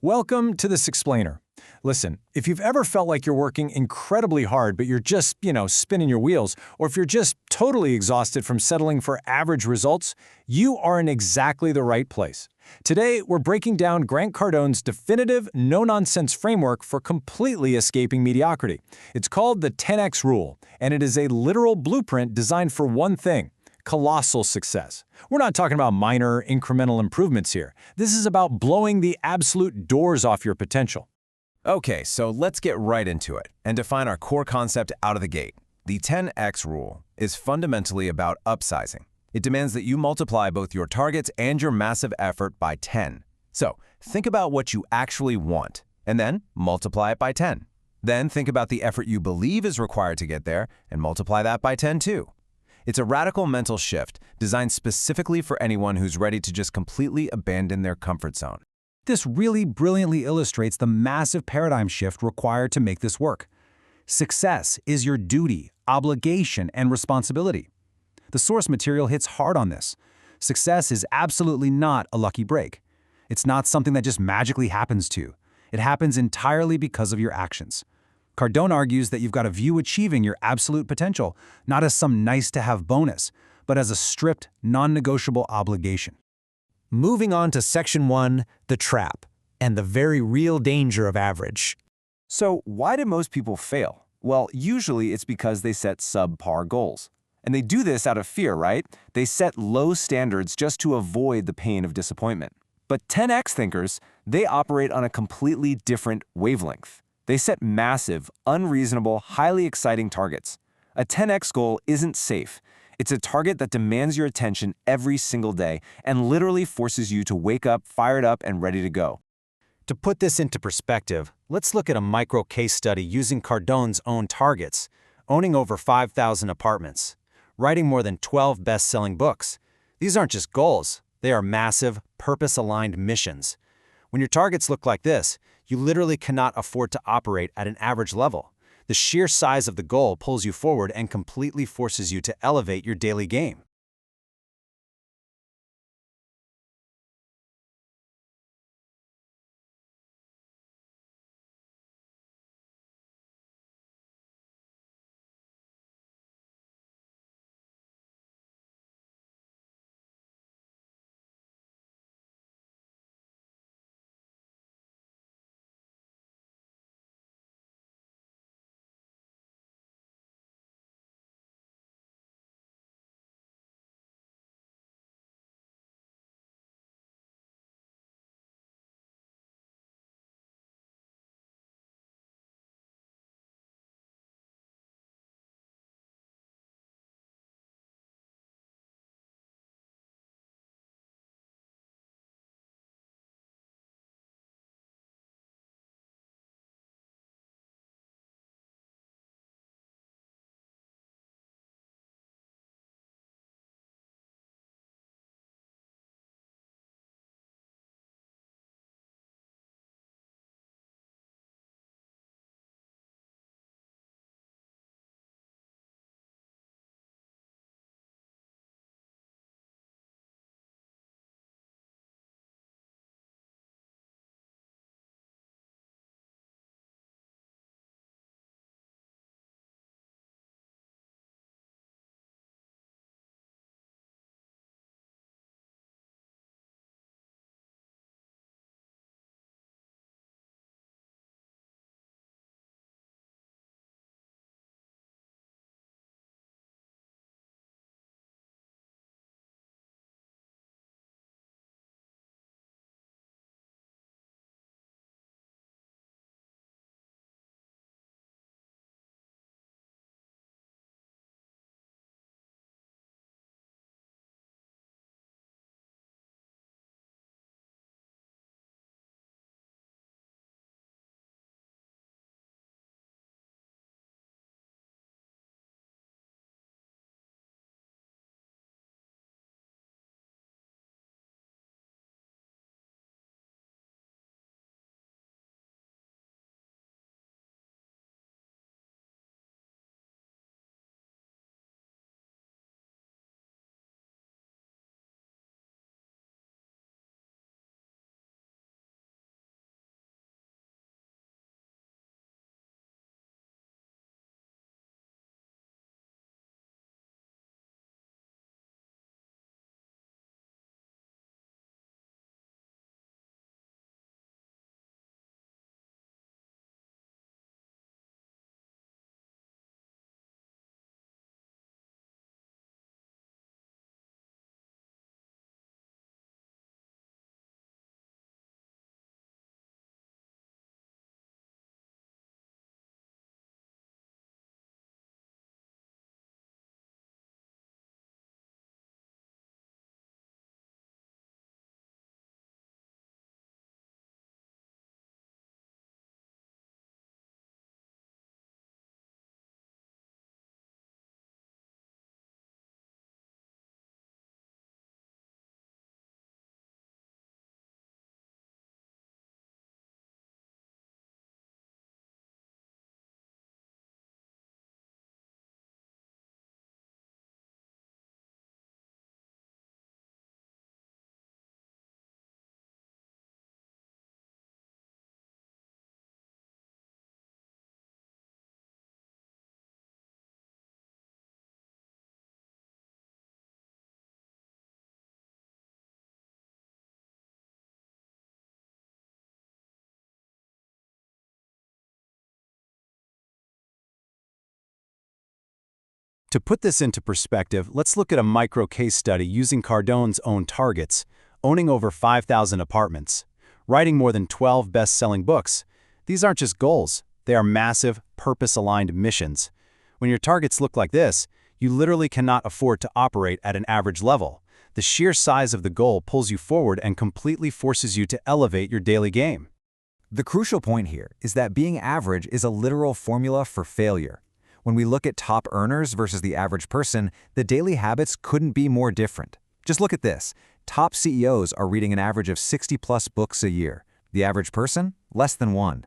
Welcome to this explainer. Listen, if you've ever felt like you're working incredibly hard, but you're just, spinning your wheels, or if you're just totally exhausted from settling for average results, you are in exactly the right place. Today, we're breaking down Grant Cardone's definitive, no-nonsense framework for completely escaping mediocrity. It's called the 10X Rule, and it is a literal blueprint designed for one thing: colossal success. We're not talking about minor, incremental improvements here. This is about blowing the absolute doors off your potential. Okay, so let's get right into it and define our core concept out of the gate. The 10X rule is fundamentally about upsizing. It demands that you multiply both your targets and your massive effort by 10. So think about what you actually want, and then multiply it by 10. Then think about the effort you believe is required to get there, and multiply that by 10 too. It's a radical mental shift designed specifically for anyone who's ready to just completely abandon their comfort zone. This really brilliantly illustrates the massive paradigm shift required to make this work. Success is your duty, obligation, and responsibility. The source material hits hard on this. Success is absolutely not a lucky break. It's not something that just magically happens to you. It happens entirely because of your actions. Cardone argues that you've got to view achieving your absolute potential not as some nice-to-have bonus, but as a strict, non-negotiable obligation. Moving on to Section 1, the trap, and the very real danger of average. So why do most people fail? Well, usually it's because they set subpar goals. And they do this out of fear, right? They set low standards just to avoid the pain of disappointment. But 10X thinkers, they operate on a completely different wavelength. They set massive, unreasonable, highly exciting targets. A 10X goal isn't safe. It's a target that demands your attention every single day and literally forces you to wake up fired up and ready to go. To put this into perspective, let's look at a micro case study using Cardone's own targets: owning over 5,000 apartments, writing more than 12 best-selling books. These aren't just goals, they are massive, purpose-aligned missions. When your targets look like this, you literally cannot afford to operate at an average level. The sheer size of the goal pulls you forward and completely forces you to elevate your daily game. To put this into perspective, let's look at a micro case study using Cardone's own targets: owning over 5,000 apartments, writing more than 12 best-selling books. These aren't just goals, they are massive, purpose-aligned missions. When your targets look like this, you literally cannot afford to operate at an average level. The sheer size of the goal pulls you forward and completely forces you to elevate your daily game. The crucial point here is that being average is a literal formula for failure. When we look at top earners versus the average person, the daily habits couldn't be more different. Just look at this. Top CEOs are reading an average of 60+ books a year. The average person? Less than one.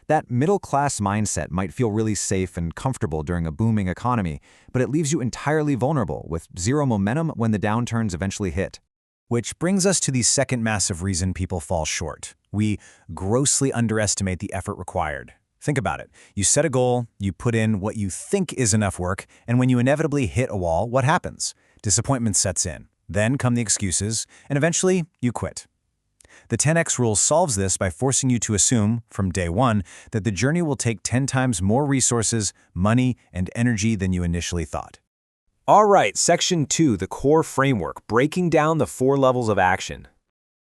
That middle-class mindset might feel really safe and comfortable during a booming economy, but it leaves you entirely vulnerable with zero momentum when the downturns eventually hit. Which brings us to the second massive reason people fall short. We grossly underestimate the effort required. Think about it. You set a goal, you put in what you think is enough work, and when you inevitably hit a wall, what happens? Disappointment sets in. Then come the excuses, and eventually you quit. The 10x rule solves this by forcing you to assume, from day one, that the journey will take 10 times more resources, money, and energy than you initially thought. All right, Section 2, the core framework, breaking down the 4 levels of action.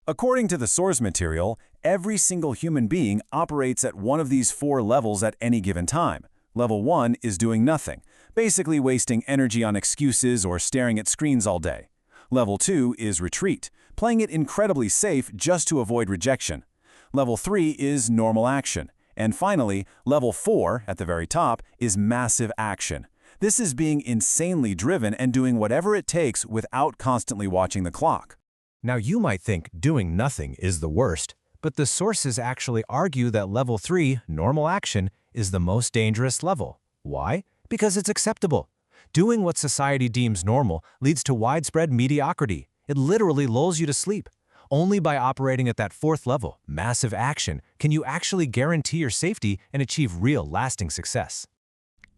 According to the source material, every single human being operates at one of these 4 levels at any given time. Level 1 is doing nothing, basically wasting energy on excuses or staring at screens all day. Level 2 is retreat, playing it incredibly safe just to avoid rejection. Level 3 is normal action. And finally, Level 4, at the very top, is massive action. This is being insanely driven and doing whatever it takes without constantly watching the clock. Now you might think doing nothing is the worst, but the sources actually argue that level 3, normal action, is the most dangerous level. Why? Because it's acceptable. Doing what society deems normal leads to widespread mediocrity. It literally lulls you to sleep. Only by operating at that 4th level, massive action, can you actually guarantee your safety and achieve real lasting success.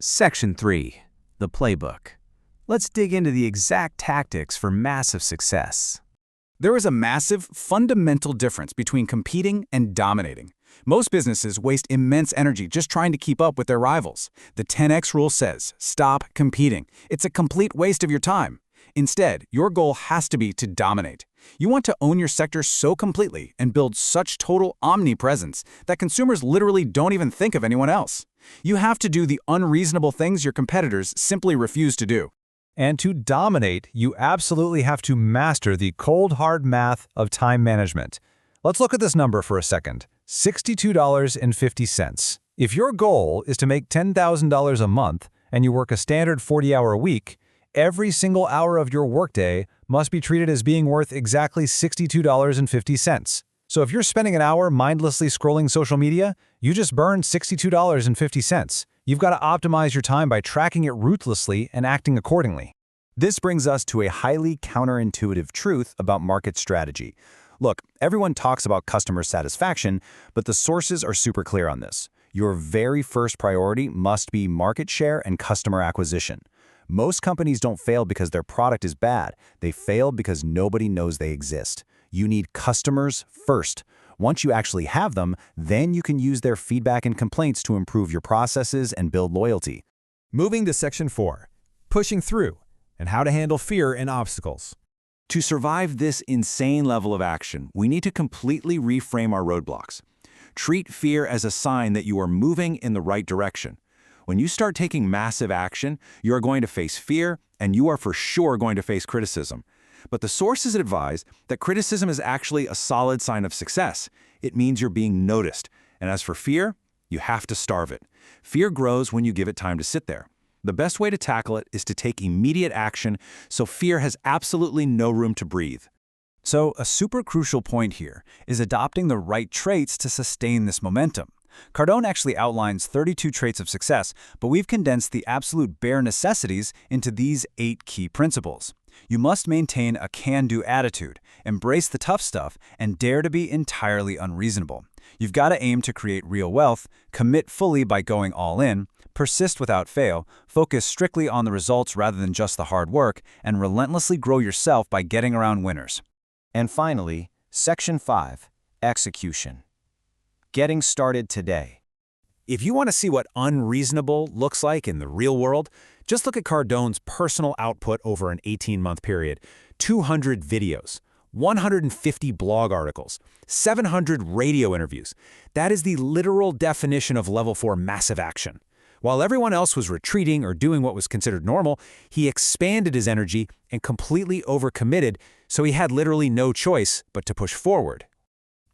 Section 3, the playbook. Let's dig into the exact tactics for massive success. There is a massive, fundamental difference between competing and dominating. Most businesses waste immense energy just trying to keep up with their rivals. The 10x rule says, stop competing. It's a complete waste of your time. Instead, your goal has to be to dominate. You want to own your sector so completely and build such total omnipresence that consumers literally don't even think of anyone else. You have to do the unreasonable things your competitors simply refuse to do. And to dominate, you absolutely have to master the cold, hard math of time management. Let's look at this number for a second. $62.50. If your goal is to make $10,000 a month and you work a standard 40-hour week, every single hour of your workday must be treated as being worth exactly $62.50. So if you're spending an hour mindlessly scrolling social media, you just burned $62.50. You've got to optimize your time by tracking it ruthlessly and acting accordingly. This brings us to a highly counterintuitive truth about market strategy. Look, everyone talks about customer satisfaction, but the sources are super clear on this. Your very first priority must be market share and customer acquisition. Most companies don't fail because their product is bad. They fail because nobody knows they exist. You need customers first. Once you actually have them, then you can use their feedback and complaints to improve your processes and build loyalty. Moving to Section 4, pushing through, and how to handle fear and obstacles. To survive this insane level of action, we need to completely reframe our roadblocks. Treat fear as a sign that you are moving in the right direction. When you start taking massive action, you are going to face fear, and you are for sure going to face criticism. But the sources advise that criticism is actually a solid sign of success. It means you're being noticed. And as for fear, you have to starve it. Fear grows when you give it time to sit there. The best way to tackle it is to take immediate action so fear has absolutely no room to breathe. So a super crucial point here is adopting the right traits to sustain this momentum. Cardone actually outlines 32 traits of success, but we've condensed the absolute bare necessities into these 8 key principles. You must maintain a can-do attitude, embrace the tough stuff, and dare to be entirely unreasonable. You've got to aim to create real wealth, commit fully by going all in, persist without fail, focus strictly on the results rather than just the hard work, and relentlessly grow yourself by getting around winners. And finally, Section 5, execution. Getting started today. If you want to see what unreasonable looks like in the real world, Just look at Cardone's personal output over an 18-month period. 200 videos, 150 blog articles, 700 radio interviews. That is the literal definition of level 4 massive action. While everyone else was retreating or doing what was considered normal, he expanded his energy and completely overcommitted, so he had literally no choice but to push forward.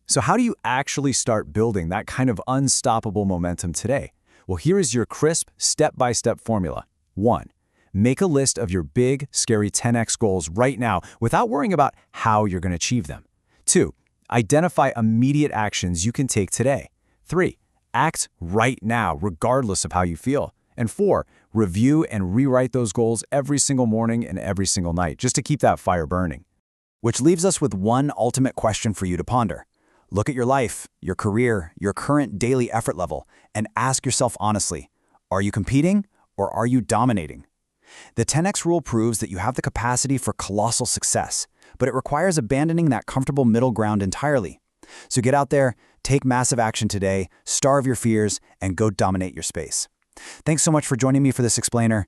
So how do you actually start building that kind of unstoppable momentum today? Well, here is your crisp, step-by-step formula. 1. Make a list of your big, scary 10x goals right now without worrying about how you're going to achieve them. 2. Identify immediate actions you can take today. 3. Act right now, regardless of how you feel. And 4, review and rewrite those goals every single morning and every single night, just to keep that fire burning. Which leaves us with one ultimate question for you to ponder. Look at your life, your career, your current daily effort level, and ask yourself honestly, are you competing or are you dominating? The 10x rule proves that you have the capacity for colossal success, but it requires abandoning that comfortable middle ground entirely. So get out there, take massive action today, starve your fears, and go dominate your space. Thanks so much for joining me for this explainer.